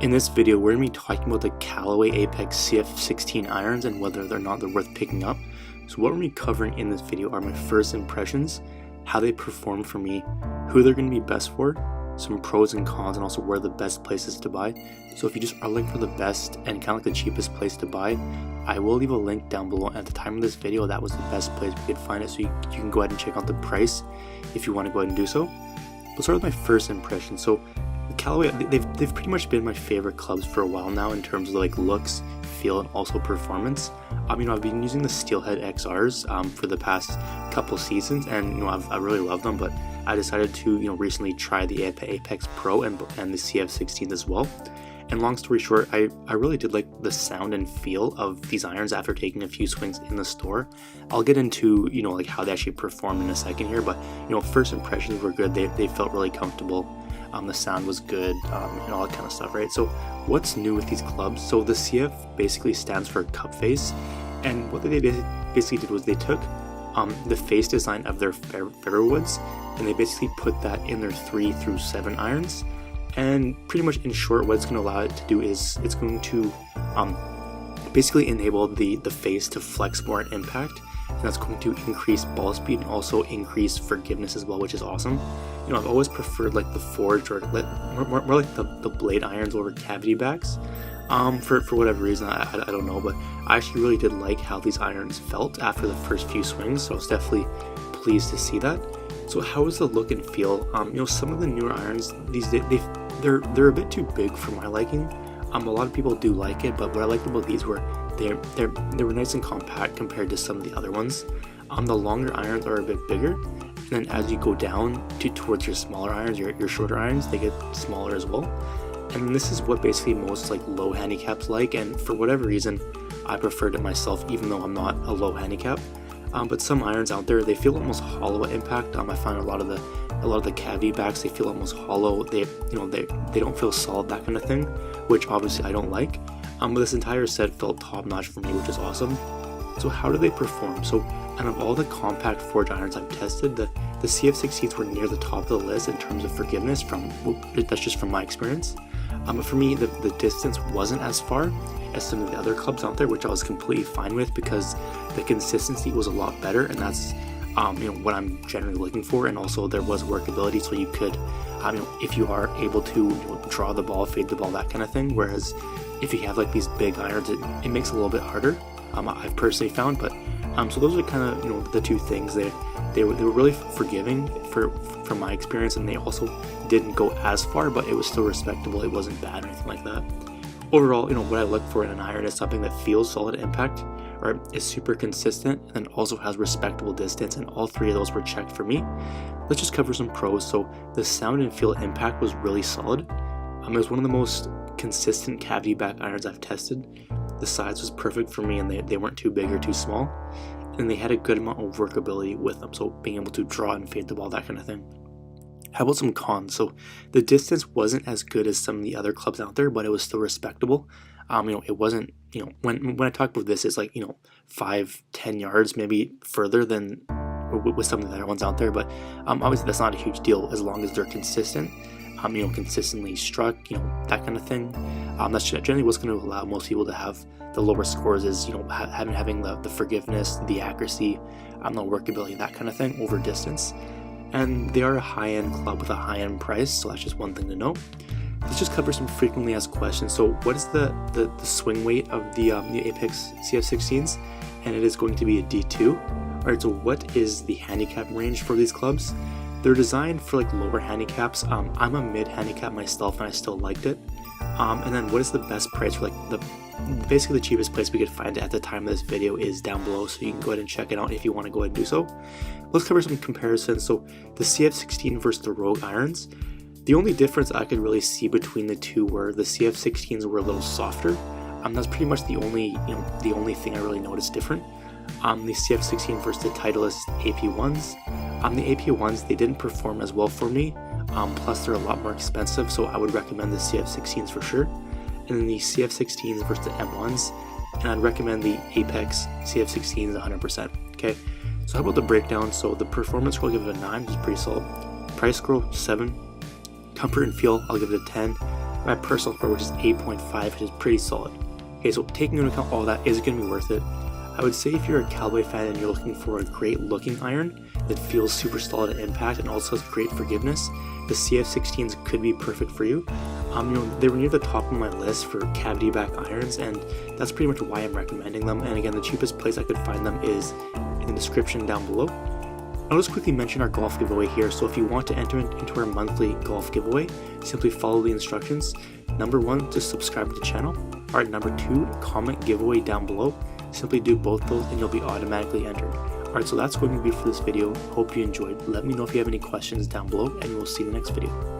In this video, we're going to be talking about the Callaway Apex CF16 irons and whether or not they're worth picking up. So what we're going to be covering in this video are my first impressions, how they perform for me, who they're going to be best for, some pros and cons, and also where the best places to buy. So if you just are looking for the best and kind of like the cheapest place to buy, I will leave a link down below. At the time of this video, that was the best place we could find it, so you can go ahead and check out the price if you want to go ahead and do so. Let's start with my first impression. So Callaway, they've pretty much been my favorite clubs for a while now in terms of like looks, feel, and also performance. I've been using the Steelhead XRs for the past couple seasons, and I really love them. But I decided to recently try the Apex Pro and the CF16 as well. And long story short, I really did like the sound and feel of these irons after taking a few swings in the store. I'll get into like how they actually perform in a second here, but first impressions were good. They felt really comfortable. The sound was good, and all that kind of stuff, right? So what's new with these clubs? So the CF basically stands for cup face, and what they basically did was they took the face design of their fairwoods, and they basically put that in their 3 through 7 irons. And pretty much in short, what it's going to allow it to do is it's going to basically enable the face to flex more at impact, and that's going to increase ball speed and also increase forgiveness as well, which is awesome. I've always preferred like the forged or more like the blade irons over cavity backs for whatever reason. I don't know, but I actually really did like how these irons felt after the first few swings, so I was definitely pleased to see that. So how is the look and feel? Some of the newer irons, they're a bit too big for my liking. A lot of people do like it, but what I liked about these were they were nice and compact compared to some of the other ones. The longer irons are a bit bigger, and then as you go down towards your smaller irons, your shorter irons, they get smaller as well. And this is what basically most like low handicaps like, and for whatever reason, I preferred it myself, even though I'm not a low handicap. But some irons out there, they feel almost hollow at impact. I find a lot of the cavity backs, they feel almost hollow. They don't feel solid, that kind of thing, which obviously I don't like. But this entire set felt top notch for me, which is awesome. So how do they perform? So out of all the compact forged irons I've tested, the CF16s were near the top of the list in terms of forgiveness. That's just from my experience. But for me, the distance wasn't as far as some of the other clubs out there, which I was completely fine with because the consistency was a lot better, and that's what I'm generally looking for. And also there was workability, so you could if you are able to draw the ball, fade the ball, that kind of thing. Whereas if you have like these big irons, it makes it a little bit harder. I've personally found, but so those are kind of the two things. They were really forgiving from my experience, and they also didn't go as far, but it was still respectable. It wasn't bad or anything like that. Overall, what I look for in an iron is something that feels solid at impact, or is super consistent, and then also has respectable distance, and all three of those were checked for me. Let's just cover some pros. So the sound and feel at impact was really solid. It was one of the most consistent cavity back irons I've tested. The size was perfect for me, and they weren't too big or too small, and they had a good amount of workability with them, so being able to draw and fade the ball, that kind of thing. How about some cons? So the distance wasn't as good as some of the other clubs out there, but it was still respectable. It wasn't, when I talk about this, it's like 5-10 yards maybe further than with some of the other ones out there, but obviously that's not a huge deal as long as they're consistent. Consistently struck, that kind of thing. That's generally what's going to allow most people to have the lower scores is, having the forgiveness, the accuracy, the workability, that kind of thing over distance. And they are a high-end club with a high-end price, so that's just one thing to know. Let's just cover some frequently asked questions. So what is the swing weight of the Apex CF16s? And it is going to be a D2. Alright, so what is the handicap range for these clubs? They're designed for like lower handicaps. I'm a mid handicap myself, and I still liked it. And then what is the best price for basically the cheapest place we could find it at the time of this video is down below, so you can go ahead and check it out if you want to go ahead and do so. Let's cover some comparisons. So the CF16 versus the Rogue irons. The only difference I could really see between the two were the CF16s were a little softer. That's pretty much the only thing I really noticed different. The CF16 versus the Titleist AP1s. The AP1s, they didn't perform as well for me, plus they're a lot more expensive, so I would recommend the CF16s for sure. And then the CF16s versus the M1s, and I'd recommend the Apex CF16s 100%. Okay, so how about the breakdown? So the performance score, I'll give it a 9, which is pretty solid. Price score, 7. Comfort and feel, I'll give it a 10. My personal score, which is 8.5, which is pretty solid. Okay, so taking into account all that, is it going to be worth it? I would say if you're a Callaway fan and you're looking for a great looking iron that feels super solid at impact and also has great forgiveness, the CF16s could be perfect for you. They were near the top of my list for cavity back irons, and that's pretty much why I'm recommending them. And again, the cheapest place I could find them is in the description down below. I'll just quickly mention our golf giveaway here. So if you want to enter into our monthly golf giveaway, simply follow the instructions. Number 1, just subscribe to the channel. Alright, number 2, comment giveaway down below. Simply do both those and you'll be automatically entered. Alright, so that's going to be for this video. Hope you enjoyed. Let me know if you have any questions down below, and we'll see you in the next video.